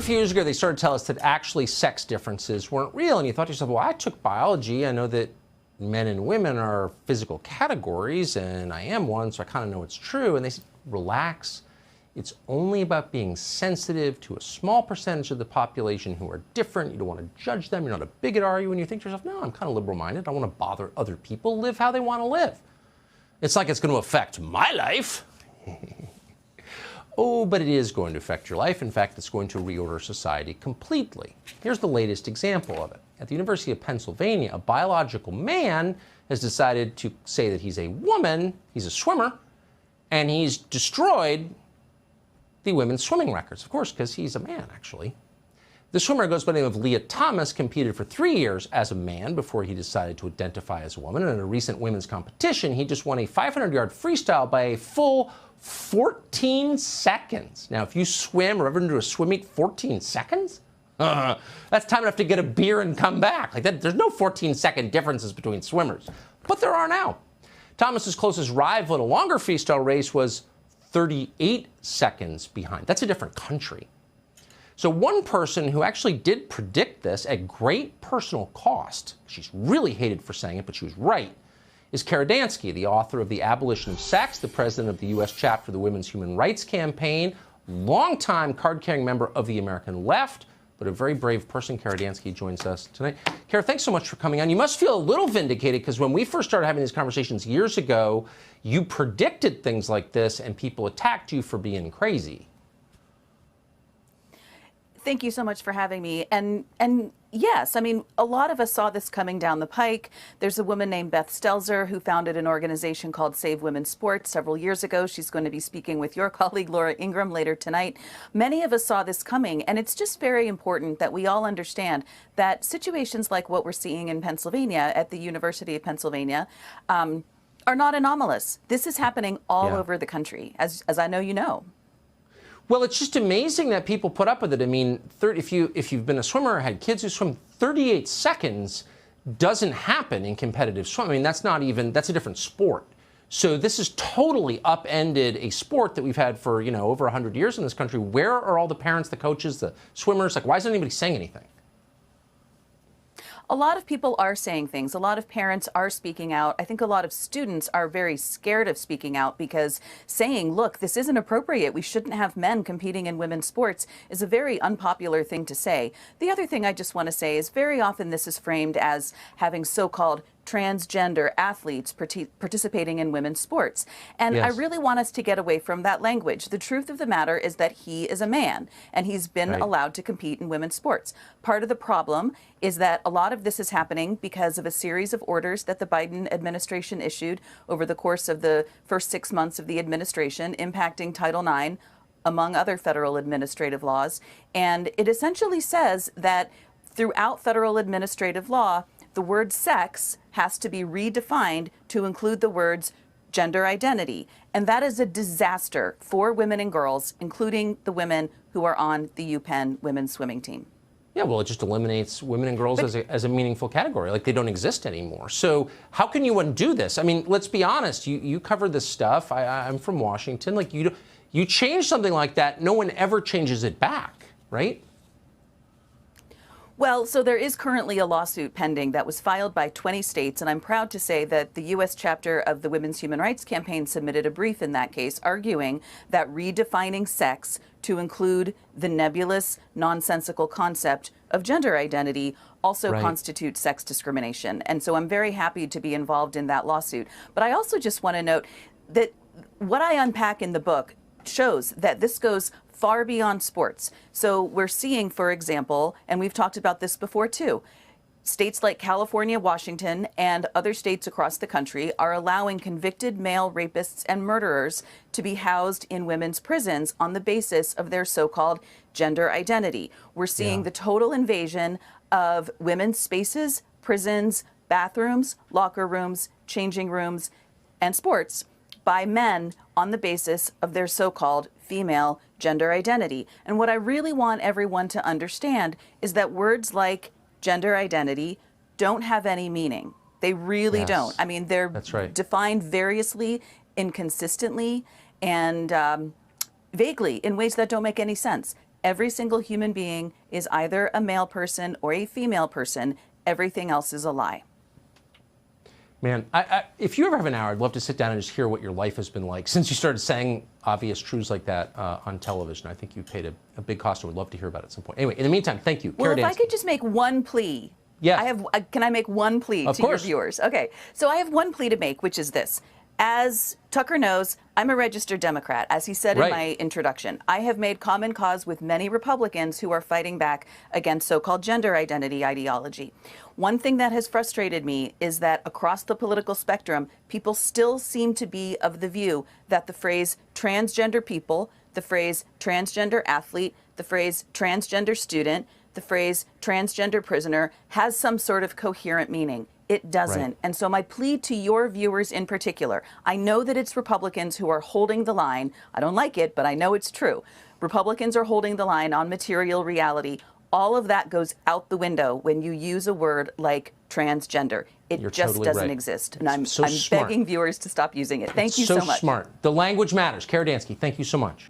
a few years ago they started to tell us that actually sex differences weren't real, and you thought to yourself, well, I took biology, I know that men and women are physical categories, and I am one, so I kind of know it's true. And they said, relax. It's only about being sensitive to a small percentage of the population who are different. You don't want to judge them. You're not a bigot, are you? And you think to yourself, no, I'm kind of liberal-minded. I don't want to bother other people. Live how they want to live. It's like it's going to affect my life. Oh, but it is going to affect your life. In fact, it's going to reorder society completely. Here's the latest example of it. At the University of Pennsylvania, a biological man has decided to say that he's a woman, he's a swimmer, and he's destroyed the women's swimming records. Of course, because he's a man, actually. The swimmer goes by the name of Leah Thomas, competed for 3 years as a man before he decided to identify as a woman. And in a recent women's competition, he just won a 500-yard freestyle by a full 14 seconds. Now, if you swim or ever do a swim meet, 14 seconds? That's time enough to get a beer and come back. Like that, there's no 14-second differences between swimmers, but there are now. Thomas's closest rival in a longer freestyle race was 38 seconds behind. That's a different country. So one person who actually did predict this at great personal cost, she's really hated for saying it, but she was right, is Kara Dansky, the author of The Abolition of Sex, the president of the U.S. chapter of the Women's Human Rights Campaign, longtime card-carrying member of the American left, but a very brave person. Kara Dansky joins us tonight. Kara, thanks so much for coming on. You must feel a little vindicated because when we first started having these conversations years ago, you predicted things like this and people attacked you for being crazy. Thank you so much for having me. And yes, I mean, a lot of us saw this coming down the pike. There's a woman named Beth Stelzer who founded an organization called Save Women's Sports several years ago. She's going to be speaking with your colleague, Laura Ingraham, later tonight. Many of us saw this coming, and it's just very important that we all understand that situations like what we're seeing in Pennsylvania at the University of Pennsylvania are not anomalous. This is happening all over the country, as I know you know. Well, it's just amazing that people put up with it. I mean, if you've been a swimmer or had kids who swim, 38 seconds doesn't happen in competitive swimming. I mean, that's a different sport. So this has totally upended a sport that we've had for, over 100 years in this country. Where are all the parents, the coaches, the swimmers? Like, why isn't anybody saying anything? A lot of people are saying things. A lot of parents are speaking out. I think a lot of students are very scared of speaking out because saying, look, this isn't appropriate, we shouldn't have men competing in women's sports, is a very unpopular thing to say. The other thing I just want to say is very often this is framed as having so-called transgender athletes participating in women's sports. And I really want us to get away from that language. The truth of the matter is that he is a man and he's been allowed to compete in women's sports. Part of the problem is that a lot of this is happening because of a series of orders that the Biden administration issued over the course of the first 6 months of the administration, impacting Title IX, among other federal administrative laws. And it essentially says that throughout federal administrative law, the word sex has to be redefined to include the words gender identity. And that is a disaster for women and girls, including the women who are on the UPenn women's swimming team. Yeah, well, it just eliminates women and girls as a meaningful category, like they don't exist anymore. So how can you undo this? I mean, let's be honest, you covered this stuff. I'm from Washington. Like you change something like that, no one ever changes it back, right? Well, so there is currently a lawsuit pending that was filed by 20 states, and I'm proud to say that the U.S. chapter of the Women's Human Rights Campaign submitted a brief in that case arguing that redefining sex to include the nebulous, nonsensical concept of gender identity also constitutes sex discrimination. And so I'm very happy to be involved in that lawsuit. But I also just want to note that what I unpack in the book shows that this goes far beyond sports. So we're seeing, for example, and we've talked about this before too, states like California, Washington, and other states across the country are allowing convicted male rapists and murderers to be housed in women's prisons on the basis of their so-called gender identity. We're seeing the total invasion of women's spaces, prisons, bathrooms, locker rooms, changing rooms, and sports by men on the basis of their so-called female gender identity. And what I really want everyone to understand is that words like gender identity don't have any meaning. They really don't. I mean, they're defined variously, inconsistently, and vaguely in ways that don't make any sense. Every single human being is either a male person or a female person. Everything else is a lie. Man, if you ever have an hour, I'd love to sit down and just hear what your life has been like since you started saying obvious truths like that on television. I think you paid a big cost, and would love to hear about it at some point. Anyway, in the meantime, thank you. Well, if I could just make one plea. Yes. Can I make one plea to your viewers? Okay, so I have one plea to make, which is this. As Tucker knows, I'm a registered Democrat, as he said in my introduction. I have made common cause with many Republicans who are fighting back against so-called gender identity ideology. One thing that has frustrated me is that across the political spectrum, people still seem to be of the view that the phrase transgender people, the phrase transgender athlete, the phrase transgender student, the phrase transgender prisoner has some sort of coherent meaning. It doesn't. Right. And so my plea to your viewers in particular, I know that it's Republicans who are holding the line. I don't like it, but I know it's true. Republicans are holding the line on material reality. All of that goes out the window when you use a word like transgender. It just totally doesn't exist. And I'm begging viewers to stop using it. Thank you so much. So smart. The language matters. Kara Dansky, thank you so much.